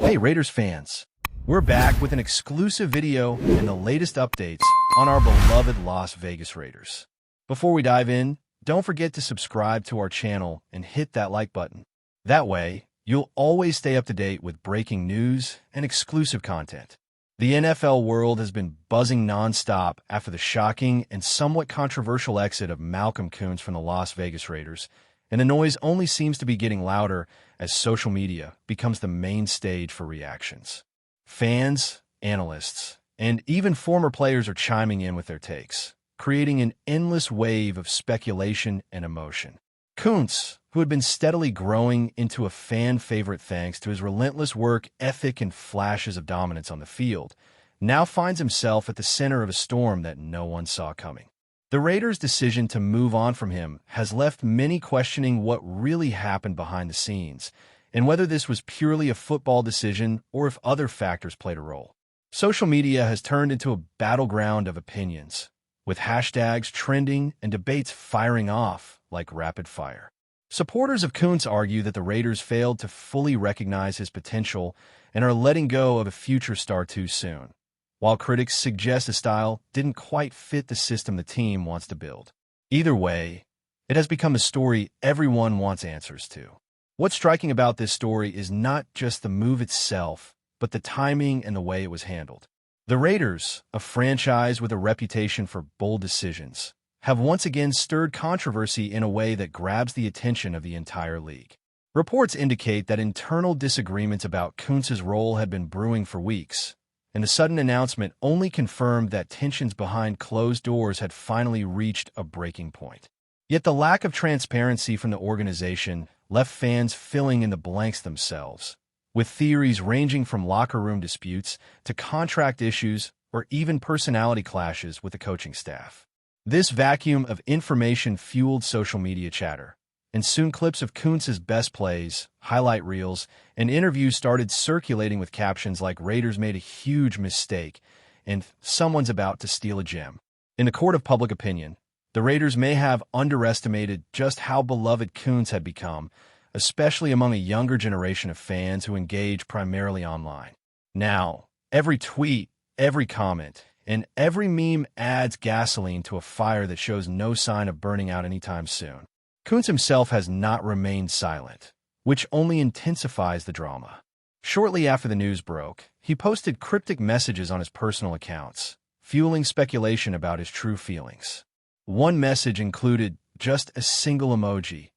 Hey Raiders fans, we're back with an exclusive video and the latest updates on our beloved Las Vegas Raiders. Before we dive in, don't forget to subscribe to our channel and hit that like button. That way, you'll always stay up to date with breaking news and exclusive content. The NFL world has been buzzing non-stop after the shocking and somewhat controversial exit of Malcolm Coons from the Las Vegas Raiders, and the noise only seems to be getting louder as social media becomes the main stage for reactions. Fans, analysts, and even former players are chiming in with their takes, creating an endless wave of speculation and emotion. KOONCE, who had been steadily growing into a fan favorite thanks to his relentless work ethic and flashes of dominance on the field, now finds himself at the center of a storm that no one saw coming. The Raiders' decision to move on from him has left many questioning what really happened behind the scenes, and whether this was purely a football decision or if other factors played a role. Social media has turned into a battleground of opinions, with hashtags trending and debates firing off like rapid fire. Supporters of Coons argue that the Raiders failed to fully recognize his potential and are letting go of a future star too soon, while critics suggest the style didn't quite fit the system the team wants to build. Either way, it has become a story everyone wants answers to. What's striking about this story is not just the move itself, but the timing and the way it was handled. The Raiders, a franchise with a reputation for bold decisions, have once again stirred controversy in a way that grabs the attention of the entire league. Reports indicate that internal disagreements about Koonce's role had been brewing for weeks, and the sudden announcement only confirmed that tensions behind closed doors had finally reached a breaking point. Yet the lack of transparency from the organization left fans filling in the blanks themselves, with theories ranging from locker room disputes to contract issues or even personality clashes with the coaching staff. This vacuum of information fueled social media chatter, and soon clips of Koonce's best plays, highlight reels, and interviews started circulating with captions like "Raiders made a huge mistake" and "Someone's about to steal a gem." In the court of public opinion, the Raiders may have underestimated just how beloved Coons had become, especially among a younger generation of fans who engage primarily online. Now, every tweet, every comment, and every meme adds gasoline to a fire that shows no sign of burning out anytime soon. Coons himself has not remained silent, which only intensifies the drama. Shortly after the news broke, he posted cryptic messages on his personal accounts, fueling speculation about his true feelings. One message included just a single emoji,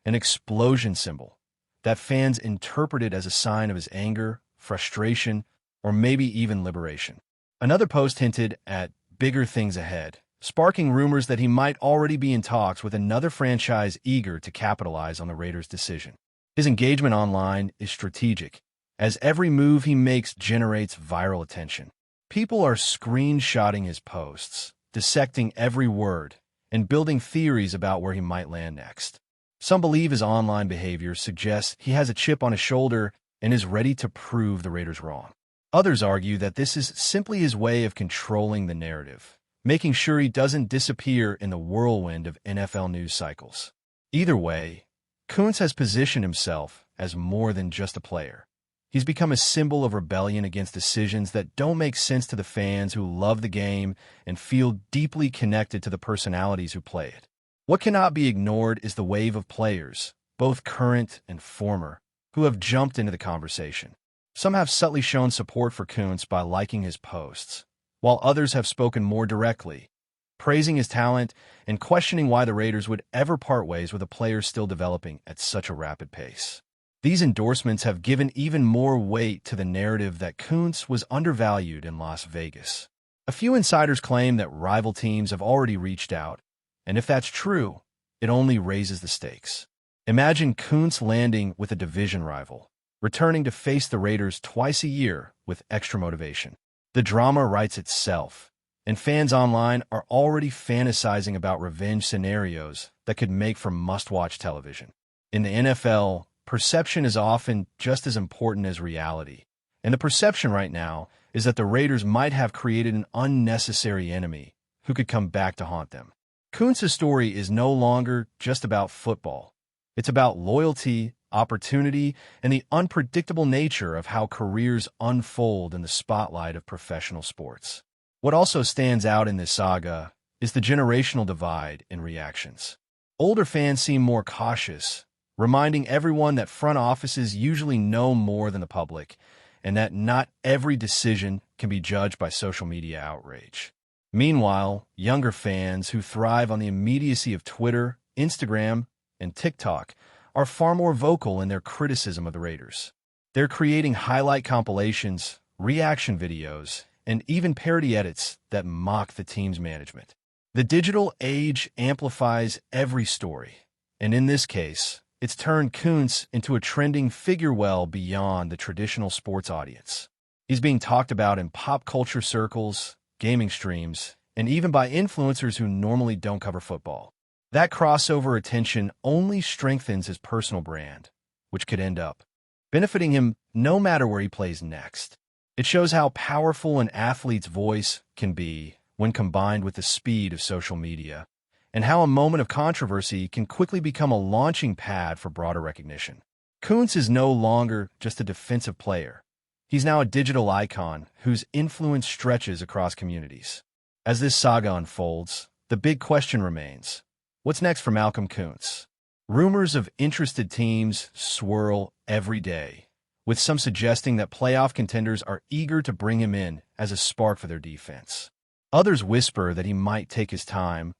an explosion symbol, that fans interpreted as a sign of his anger, frustration, or maybe even liberation. Another post hinted at bigger things ahead, sparking rumors that he might already be in talks with another franchise eager to capitalize on the Raiders' decision. His engagement online is strategic, as every move he makes generates viral attention. People are screenshotting his posts, dissecting every word, and building theories about where he might land next. Some believe his online behavior suggests he has a chip on his shoulder and is ready to prove the Raiders wrong. Others argue that this is simply his way of controlling the narrative, making sure he doesn't disappear in the whirlwind of NFL news cycles. Either way, Coons has positioned himself as more than just a player. He's become a symbol of rebellion against decisions that don't make sense to the fans who love the game and feel deeply connected to the personalities who play it. What cannot be ignored is the wave of players, both current and former, who have jumped into the conversation. Some have subtly shown support for Coons by liking his posts, while others have spoken more directly, praising his talent and questioning why the Raiders would ever part ways with a player still developing at such a rapid pace. These endorsements have given even more weight to the narrative that Coons was undervalued in Las Vegas. A few insiders claim that rival teams have already reached out, and if that's true, it only raises the stakes. Imagine Coons landing with a division rival, returning to face the Raiders twice a year with extra motivation. The drama writes itself, and fans online are already fantasizing about revenge scenarios that could make for must-watch television. In the NFL, perception is often just as important as reality, and the perception right now is that the Raiders might have created an unnecessary enemy who could come back to haunt them. Coons' story is no longer just about football. It's about loyalty, opportunity, and the unpredictable nature of how careers unfold in the spotlight of professional sports. What also stands out in this saga is the generational divide in reactions. Older fans seem more cautious, reminding everyone that front offices usually know more than the public, and that not every decision can be judged by social media outrage. Meanwhile, younger fans who thrive on the immediacy of Twitter, Instagram, and TikTok are far more vocal in their criticism of the Raiders. They're creating highlight compilations, reaction videos, and even parody edits that mock the team's management. The digital age amplifies every story, and in this case, it's turned Coons into a trending figure well beyond the traditional sports audience. He's being talked about in pop culture circles, gaming streams, and even by influencers who normally don't cover football. That crossover attention only strengthens his personal brand, which could end up benefiting him no matter where he plays next. It shows how powerful an athlete's voice can be when combined with the speed of social media, and how a moment of controversy can quickly become a launching pad for broader recognition. Coons is no longer just a defensive player. He's now a digital icon whose influence stretches across communities. As this saga unfolds, the big question remains: what's next for Malcolm Coons? Rumors of interested teams swirl every day, with some suggesting that playoff contenders are eager to bring him in as a spark for their defense. Others whisper that he might take his time,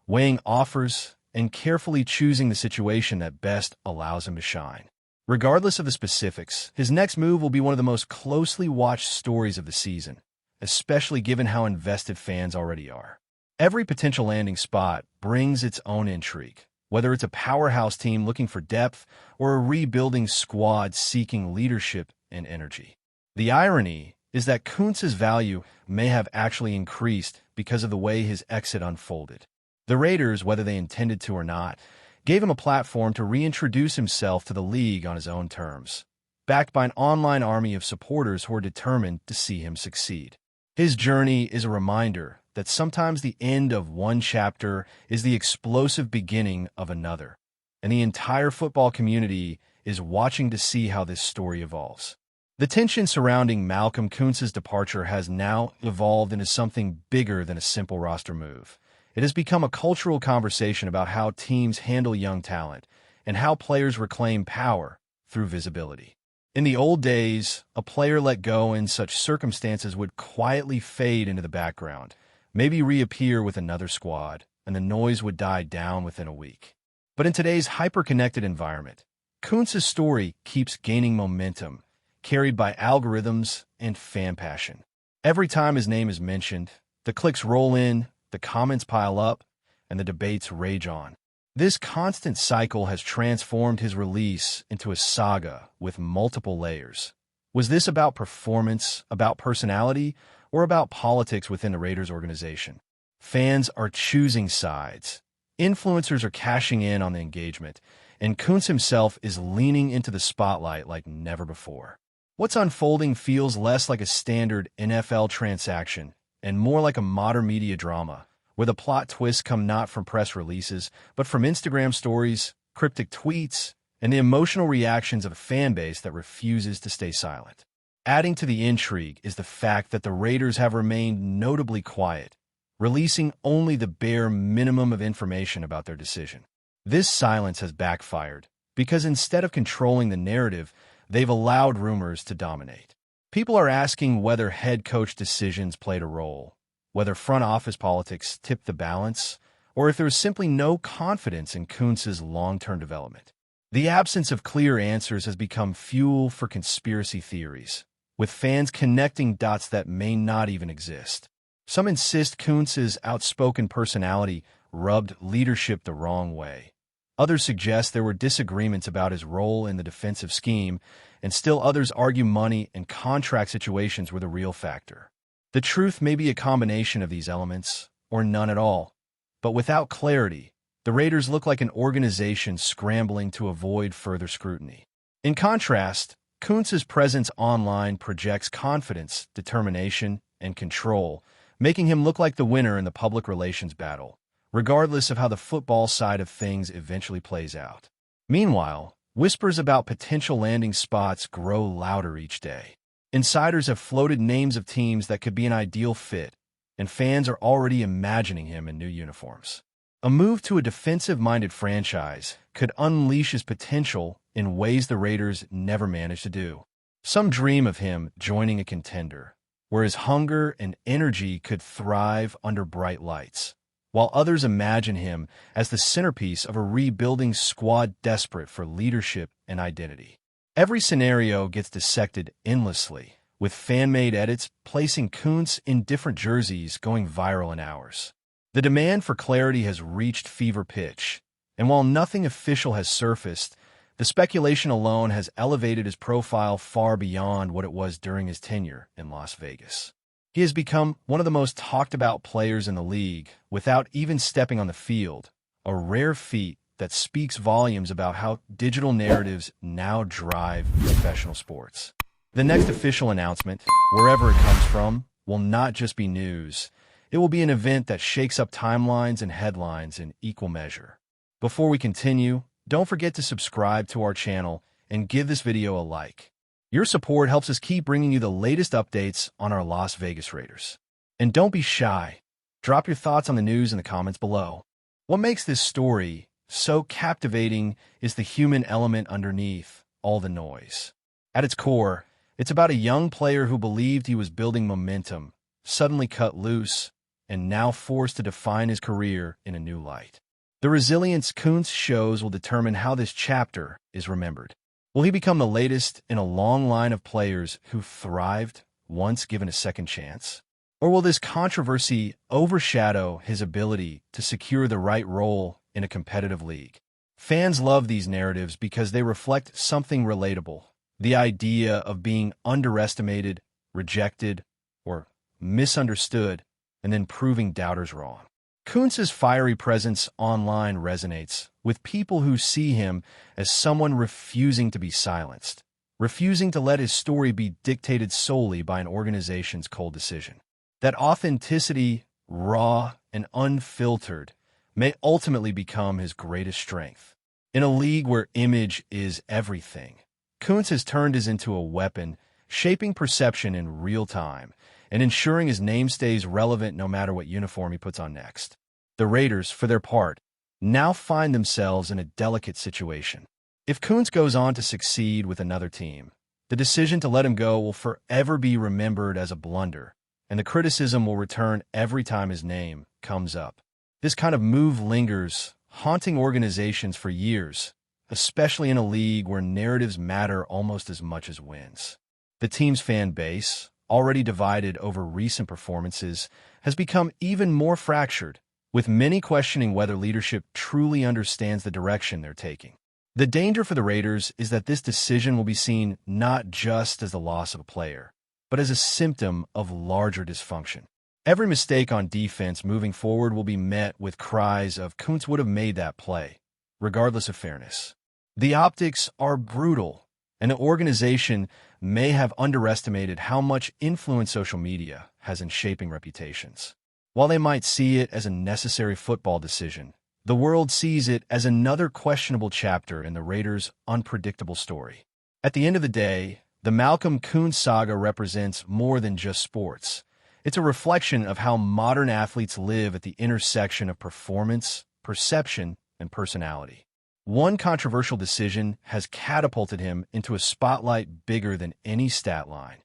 weighing offers and carefully choosing the situation that best allows him to shine. Regardless of the specifics, his next move will be one of the most closely watched stories of the season, especially given how invested fans already are. Every potential landing spot brings its own intrigue, whether it's a powerhouse team looking for depth or a rebuilding squad seeking leadership and energy. The irony is that Koonce's value may have actually increased because of the way his exit unfolded. The Raiders, whether they intended to or not, gave him a platform to reintroduce himself to the league on his own terms, backed by an online army of supporters who are determined to see him succeed. His journey is a reminder that sometimes the end of one chapter is the explosive beginning of another, and the entire football community is watching to see how this story evolves. The tension surrounding Malcolm Koonce's departure has now evolved into something bigger than a simple roster move. It has become a cultural conversation about how teams handle young talent and how players reclaim power through visibility. In the old days, a player let go in such circumstances would quietly fade into the background, maybe reappear with another squad, and the noise would die down within a week. But in today's hyper-connected environment, Koonce's story keeps gaining momentum, carried by algorithms and fan passion. Every time his name is mentioned, the clicks roll in, the comments pile up, and the debates rage on. This constant cycle has transformed his release into a saga with multiple layers. Was this about performance, about personality, or about politics within the Raiders organization? Fans are choosing sides. Influencers are cashing in on the engagement, and Koonce himself is leaning into the spotlight like never before. What's unfolding feels less like a standard NFL transaction and more like a modern media drama, where the plot twists come not from press releases, but from Instagram stories, cryptic tweets, and the emotional reactions of a fan base that refuses to stay silent. Adding to the intrigue is the fact that the Raiders have remained notably quiet, releasing only the bare minimum of information about their decision. This silence has backfired, because instead of controlling the narrative, they've allowed rumors to dominate. People are asking whether head coach decisions played a role, whether front office politics tipped the balance, or if there was simply no confidence in Koonce's long-term development. The absence of clear answers has become fuel for conspiracy theories, with fans connecting dots that may not even exist. Some insist Koonce's outspoken personality rubbed leadership the wrong way. Others suggest there were disagreements about his role in the defensive scheme, and still others argue money and contract situations were the real factor. The truth may be a combination of these elements, or none at all. But without clarity, the Raiders look like an organization scrambling to avoid further scrutiny. In contrast, Koonce's presence online projects confidence, determination, and control, making him look like the winner in the public relations battle, regardless of how the football side of things eventually plays out. Meanwhile, whispers about potential landing spots grow louder each day. Insiders have floated names of teams that could be an ideal fit, and fans are already imagining him in new uniforms. A move to a defensive-minded franchise could unleash his potential in ways the Raiders never managed to do. Some dream of him joining a contender, where his hunger and energy could thrive under bright lights, while others imagine him as the centerpiece of a rebuilding squad desperate for leadership and identity. Every scenario gets dissected endlessly, with fan-made edits placing Coons in different jerseys going viral in hours. The demand for clarity has reached fever pitch, and while nothing official has surfaced, the speculation alone has elevated his profile far beyond what it was during his tenure in Las Vegas. He has become one of the most talked-about players in the league without even stepping on the field, a rare feat that speaks volumes about how digital narratives now drive professional sports. The next official announcement, wherever it comes from, will not just be news. It will be an event that shakes up timelines and headlines in equal measure. Before we continue, don't forget to subscribe to our channel and give this video a like. Your support helps us keep bringing you the latest updates on our Las Vegas Raiders. And don't be shy. Drop your thoughts on the news in the comments below. What makes this story so captivating is the human element underneath all the noise. At its core, it's about a young player who believed he was building momentum, suddenly cut loose, and now forced to define his career in a new light. The resilience KOONCE shows will determine how this chapter is remembered. Will he become the latest in a long line of players who thrived once given a second chance? Or will this controversy overshadow his ability to secure the right role in a competitive league? Fans love these narratives because they reflect something relatable, the idea of being underestimated, rejected, or misunderstood, and then proving doubters wrong. Coonce's fiery presence online resonates with people who see him as someone refusing to be silenced, refusing to let his story be dictated solely by an organization's cold decision. That authenticity, raw and unfiltered, may ultimately become his greatest strength. In a league where image is everything, Coons has turned his into a weapon, shaping perception in real time and ensuring his name stays relevant no matter what uniform he puts on next. The Raiders, for their part, now find themselves in a delicate situation. If Coons goes on to succeed with another team, the decision to let him go will forever be remembered as a blunder, and the criticism will return every time his name comes up. This kind of move lingers, haunting organizations for years, especially in a league where narratives matter almost as much as wins. The team's fan base, already divided over recent performances, has become even more fractured, with many questioning whether leadership truly understands the direction they're taking. The danger for the Raiders is that this decision will be seen not just as the loss of a player, but as a symptom of larger dysfunction. Every mistake on defense moving forward will be met with cries of "Coons would have made that play," regardless of fairness. The optics are brutal, and the organization may have underestimated how much influence social media has in shaping reputations. While they might see it as a necessary football decision, the world sees it as another questionable chapter in the Raiders' unpredictable story. At the end of the day, the Malcolm Coons saga represents more than just sports. It's a reflection of how modern athletes live at the intersection of performance, perception, and personality. One controversial decision has catapulted him into a spotlight bigger than any stat line,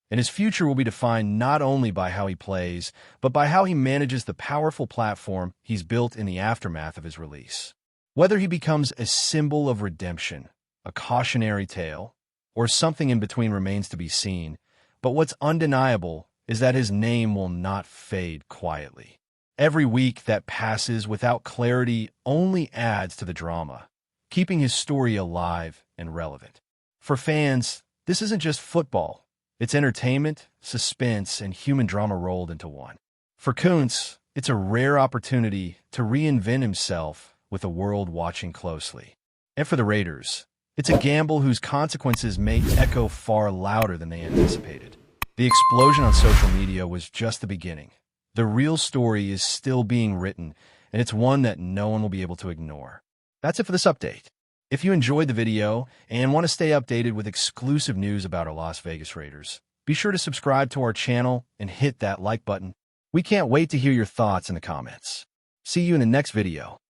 and his future will be defined not only by how he plays, but by how he manages the powerful platform he's built in the aftermath of his release. Whether he becomes a symbol of redemption, a cautionary tale, or something in between remains to be seen, but what's undeniable is that his name will not fade quietly. Every week that passes without clarity only adds to the drama, keeping his story alive and relevant. For fans, this isn't just football. It's entertainment, suspense, and human drama rolled into one. For Coons, it's a rare opportunity to reinvent himself with the world watching closely. And for the Raiders, it's a gamble whose consequences may echo far louder than they anticipated. The explosion on social media was just the beginning. The real story is still being written, and it's one that no one will be able to ignore. That's it for this update. If you enjoyed the video and want to stay updated with exclusive news about our Las Vegas Raiders, be sure to subscribe to our channel and hit that like button. We can't wait to hear your thoughts in the comments. See you in the next video.